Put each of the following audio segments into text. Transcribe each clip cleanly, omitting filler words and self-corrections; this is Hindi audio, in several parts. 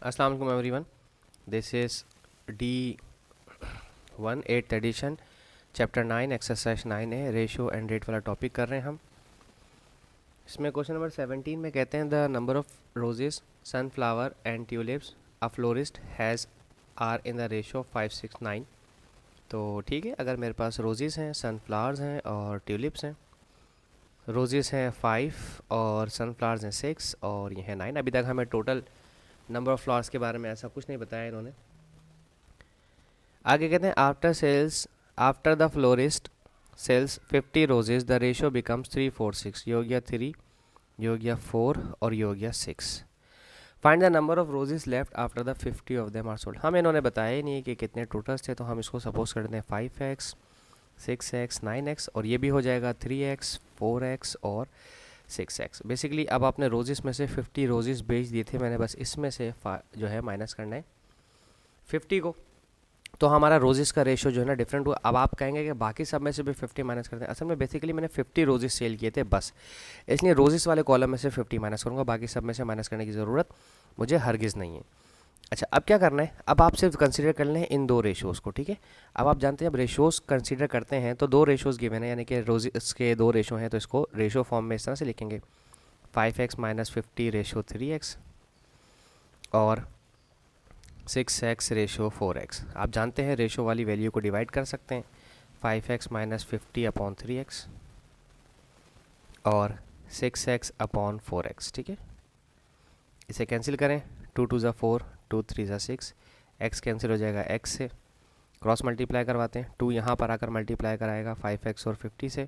अस्सलाम वालेकुम everyone, this is D1 8th edition chapter 9 exercise 9 है, रेशियो एंड रेट वाला टॉपिक कर रहे हैं हम। इसमें क्वेश्चन नंबर 17 में कहते हैं the number of roses sunflower and tulips a florist has are in the ratio 5 6 9। तो ठीक है, अगर मेरे पास रोजेस हैं, सनफ्लावर्स हैं और ट्यूलिप्स हैं। रोजेस हैं 5 और सनफ्लावर्स हैं 6 और ये है 9। अभी तक हमें टोटल नंबर ऑफ़ फ्लावर्स के बारे में ऐसा कुछ नहीं बताया इन्होंने। आगे कहते हैं after the florist sells 50 roses the ratio becomes 3 4 6। ये हो गया 3, ये हो गया 4 और ये हो गया 6। Find the number of roses left after the 50 of them are sold. हमें इन्होंने बताया ही नहीं कि कितने टोटल्स थे, तो हम इसको सपोज करते हैं 5x 6x 9x और ये भी हो जाएगा 3x 4x और 6x। बेसिकली अब आपने रोजेस में से 50 रोजेस बेच दिए थे, मैंने बस इसमें से जो है माइनस करना है 50 को, तो हमारा रोजेस का रेशियो जो है ना डिफरेंट हुआ। अब आप कहेंगे कि बाकी सब में से भी 50 माइनस करते हैं। असल में बेसिकली मैंने 50 रोजेस सेल किए थे बस, इसलिए रोजेस वाले कॉलम में से 50 माइनस करूँगा, बाकी सब में से माइनस करने की ज़रूरत मुझे हरगिज़ नहीं है। अच्छा, अब क्या करना है, अब आप सिर्फ कंसीडर कर लें इन दो रेशोज़ को, ठीक है। अब आप जानते हैं अब रेशोज़ कंसीडर करते हैं तो दो रेशोज़ गिवन है, यानी कि रोजेस के दो रेशो हैं, तो इसको रेशो फॉर्म में इस तरह से लिखेंगे 5x माइनस 50 रेशो 3x और 6x रेशो 4x। आप जानते हैं रेशो वाली वैल्यू को डिवाइड कर सकते हैं 5x माइनस 50 अपॉन 3x और 6x अपॉन 4x, ठीक है। इसे कैंसिल करें, 2 2 ज़ा 4, 2 3 ज़ा 6, x कैंसिल हो जाएगा x से, क्रॉस मल्टीप्लाई करवाते हैं, 2 यहाँ पर आकर मल्टीप्लाई कराएगा 5x और 50 से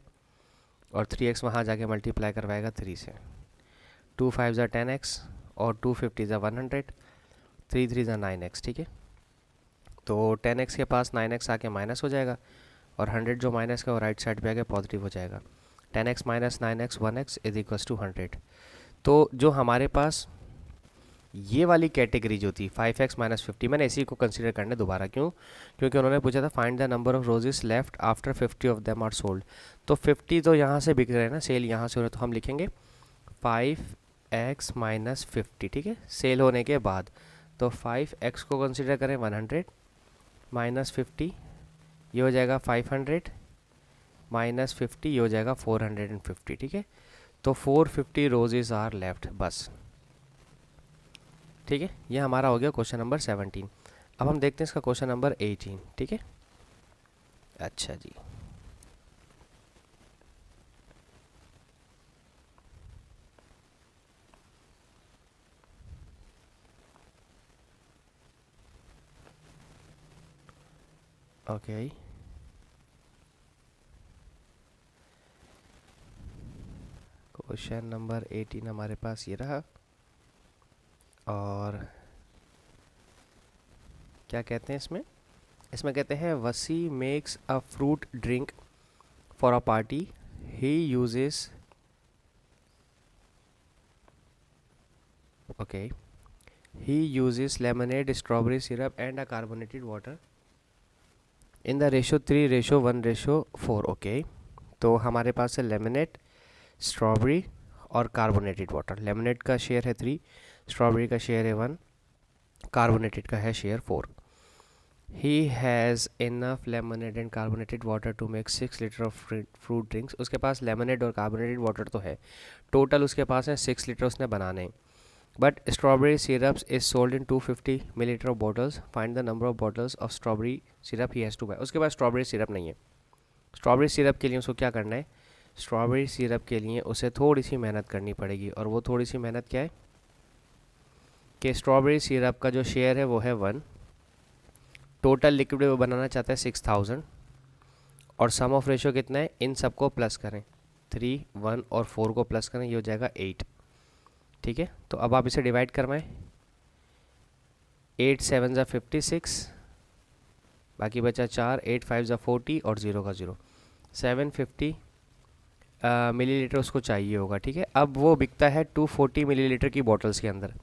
और 3x वहाँ जाके मल्टीप्लाई करवाएगा 3 से। 2 5 ज़ा 10x और 2 50 ज़ा 100, 3 3 ज़ा 9x, ठीक है। तो 10x के पास 9x आके माइनस हो जाएगा और 100 जो माइनस का वो राइट साइड पे आके पॉजिटिव हो जाएगा। 10x minus 9x 1x is equals to 100। तो जो हमारे पास ये वाली कैटेगरी जो थी 5x माइनस 50, मैंने इसी को कंसीडर करने दोबारा, क्यों? क्योंकि उन्होंने पूछा था find the number of roses left after 50 of them are sold. तो 50 तो यहाँ से बिक रहे हैं ना, सेल यहाँ से हो रहा है, तो हम लिखेंगे 5x माइनस 50, ठीक है, सेल होने के बाद। तो 5x को कंसीडर करें 100 माइनस 50, ये हो जाएगा 500 माइनस 50, ये हो जाएगा 450, ठीक है। तो 450 रोजेस आर लेफ्ट, बस, ठीक है। ये हमारा हो गया क्वेश्चन नंबर 17। अब हम देखते हैं इसका क्वेश्चन नंबर 18, ठीक है। अच्छा जी, ओके। क्वेश्चन नंबर 18 हमारे पास ये रहा और क्या कहते हैं इसमें? इसमें कहते हैं वसी makes a fruit drink for a party, he uses, okay, he uses lemonade, strawberry syrup and a carbonated water in the ratio 3 ratio 1 ratio 4, okay. तो हमारे पास है लेमनेड, स्ट्रॉबेरी और कार्बोनेटेड वाटर। लेमनेड का शेयर है 3, स्ट्रॉबेरी का शेयर है 1, कार्बोनेटेड का है share 4। He has enough lemonade and carbonated water to make 6 litre of fruit drinks. उसके पास लेमनेड और कार्बोनेटेड वाटर तो है, टोटल उसके पास है 6 लीटर उसने बनाने। But strawberry syrups is sold in 250 millilitre of bottles, find the number of bottles of strawberry syrup he has to buy. उसके पास स्ट्रॉबेरी सिरप नहीं है। स्ट्रॉबेरी सिरप के लिए उसको क्या करना है? स्ट्रॉबेरी सिरप के लिए उसे थोड़ी सी मेहनत करनी पड़ेगी, और वो थोड़ी सी मेहनत क्या है कि स्ट्रॉबेरी सिरप का जो शेयर है वो है 1, टोटल लिक्विड वो बनाना चाहता है 6000 और सम ऑफ रेशियो कितना है? इन सबको प्लस करें, 3 1 और 4 को प्लस करें, ये हो जाएगा 8, ठीक है। तो अब आप इसे डिवाइड करवाएं, 8 7 ज़ा 56, बाकी बचा 4, 8 5 ज़ा 40 और 0 का 0, 750 मिलीलीटर उसको चाहिए होगा, ठीक है। अब वो बिकता है 240 मिलीलीटर की बॉटल्स के अंदर,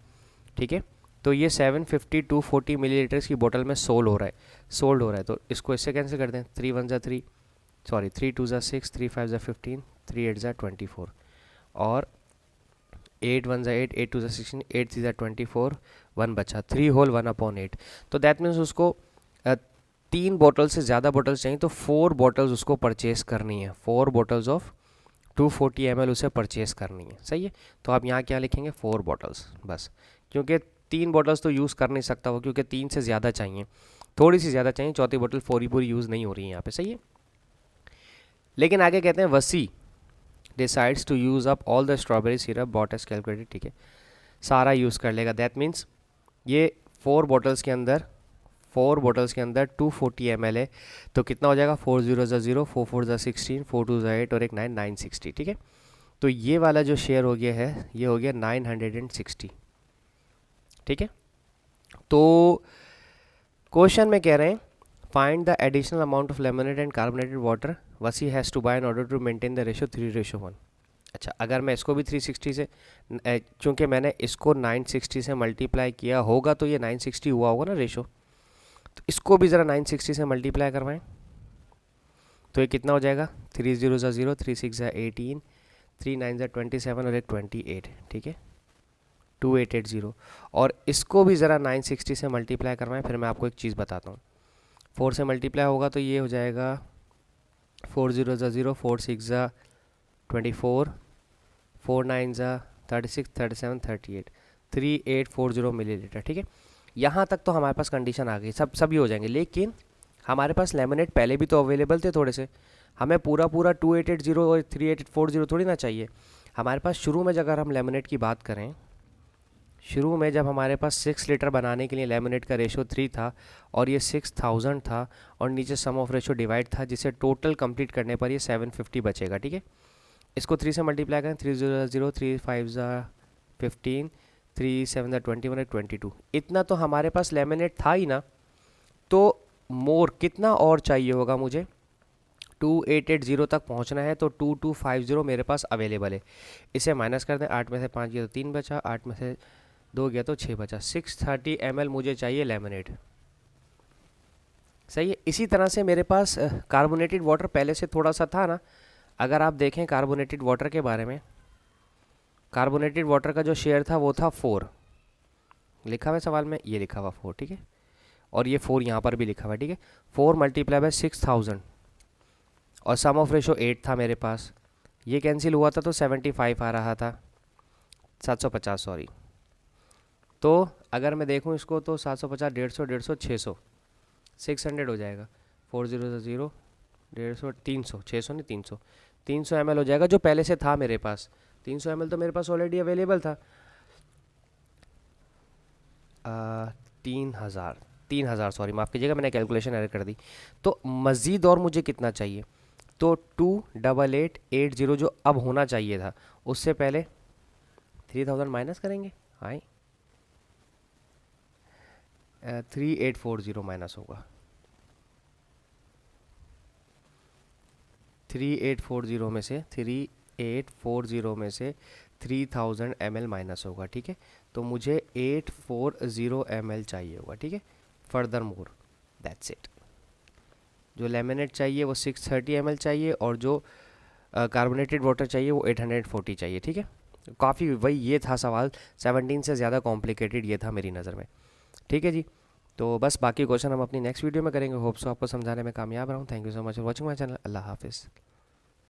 ठीक है। तो ये 750 240 मिलीलीटर्स की बोतल में सोल्ड हो रहा है, तो इसको इससे कैंसिल कर दें, 3 1 ज़ा 3, सॉरी 3 2 ज़ा 6, 3 5 ज़ा 15, 3 8 ज़ा 24 और 8 1 8, 8 2 16, 8 3 24, 1 बचा, 3 होल 1/8। तो दैट मीन्स उसको 3 बॉटल से ज़्यादा बॉटल्स चाहिए, तो 4 बॉटल्स उसको परचेज़ करनी है, 4 बॉटल्स ऑफ 240 ml उसे परचेज़ करनी है। सही है, तो आप यहाँ क्या लिखेंगे, 4 बॉटल्स बस, क्योंकि 3 बॉटल्स तो यूज़ कर नहीं सकता वो, क्योंकि 3 से ज़्यादा चाहिए, थोड़ी सी ज़्यादा चाहिए, चौथी बॉटल पूरी पूरी यूज़ नहीं हो रही है यहाँ पे। सही है, लेकिन आगे कहते हैं Wasi decides to use up all the strawberry syrup bought as calculated. ठीक है, सारा यूज़ कर लेगा। दैट मीन्स ये 4 बॉटल्स के अंदर 240 ml है, तो कितना हो जाएगा, 4 0 0, 4 4 16, 4 2 8 और एक 9 960। ठीक है, तो ये वाला जो शेयर हो गया है ये हो गया 960। ठीक है, तो क्वेश्चन में कह रहे हैं find the additional amount of lemonade and carbonated water वसी has to buy in order to maintain the ratio 3:1। अच्छा, अगर मैं इसको भी 360 से, चूँकि मैंने इसको 960 से मल्टीप्लाई किया होगा तो ये 960 हुआ होगा ना रेशो, तो इसको भी ज़रा 960 से मल्टीप्लाई करवाएं, तो ये कितना हो जाएगा, 3 0 0, 3 6 18, 3 9 27 और एक 28। ठीक है, 2880। और इसको भी ज़रा 960 से मल्टीप्लाई करवाएं। फिर मैं आपको एक चीज़ बताता हूँ, 4 से मल्टीप्लाई होगा तो ये हो जाएगा 4 0 0, 4 6 24, 4 9 36, 37 38, 3840 मिलीलीटर। ठीक है, यहाँ तक तो हमारे पास कंडीशन आ गई, सभी हो जाएंगे, लेकिन हमारे पास लेमनेड पहले भी तो अवेलेबल थे थोड़े से, हमें पूरा 2880 और 3840 थोड़ी ना चाहिए। हमारे पास शुरू में अगर हम लेमनेड की बात करें, शुरू में जब हमारे पास 6 लीटर बनाने के लिए लेमनेड का रेशो 3 था और ये 6000 था, और नीचे सम ऑफ रेशो डिवाइड था, जिसे टोटल कंप्लीट करने पर ये 750 बचेगा। ठीक है, इसको 3 से मल्टीप्लाई करें, 3 0 0, 3 5 15, 3 7 21 22, इतना तो हमारे पास लेमनेड था ही ना। तो मोर कितना और चाहिए होगा मुझे, 2880 तक पहुंचना है, तो 2250 मेरे पास अवेलेबल है। इसे माइनस कर दें, 8 में से 5 गया तो 3 बचा, 8 में से 2 गया तो 6 बचा, 630 ml मुझे चाहिए लेमनेड। सही है, इसी तरह से मेरे पास कार्बोनेटेड वाटर पहले से थोड़ा सा था ना। अगर आप देखें कार्बोनेटेड वाटर के बारे में, कार्बोनेटेड वाटर का जो शेयर था वो था 4, लिखा हुआ है सवाल में, ये लिखा हुआ 4। ठीक है, और ये 4 यहाँ पर भी लिखा हुआ है। ठीक है, 4 मल्टीप्लाई बाय 6000 और सम ऑफ रेशो 8 था मेरे पास, ये कैंसिल हुआ था तो 75 आ रहा था, 750 सॉरी। तो अगर मैं देखूं इसको तो 750, 150, 150, 600, 600 हो जाएगा, 4 0 0, 150, 300, 600 नहीं 300, 300 ml हो जाएगा, जो पहले से था मेरे पास। 300 ml तो मेरे पास ऑलरेडी अवेलेबल था। 3000 सॉरी, माफ़ कीजिएगा, मैंने कैलकुलेशन एरर कर दी। तो मज़ीद और मुझे कितना चाहिए, तो 28880 जो अब होना चाहिए था, उससे पहले 3000 माइनस करेंगे। हाँ, 3840 माइनस होगा, 3840 में से 3840 में से 3000 ml माइनस होगा। ठीक है, तो मुझे 840 ml चाहिए होगा। ठीक है, फर्दर मोर दैट्स इट। जो लेमनेड चाहिए वो 630 ml चाहिए, और जो कार्बोनेटेड वाटर चाहिए वो 840 चाहिए। ठीक है, काफ़ी वही ये था सवाल, 17 से ज़्यादा कॉम्प्लिकेटेड ये था मेरी नज़र में। ठीक है जी, तो बस बाकी क्वेश्चन हम अपनी नेक्स्ट वीडियो में करेंगे। होप सो आपको समझाने में कामयाब रहा हूँ। Thank you so much for watching my channel. अल्लाह हाफिज़।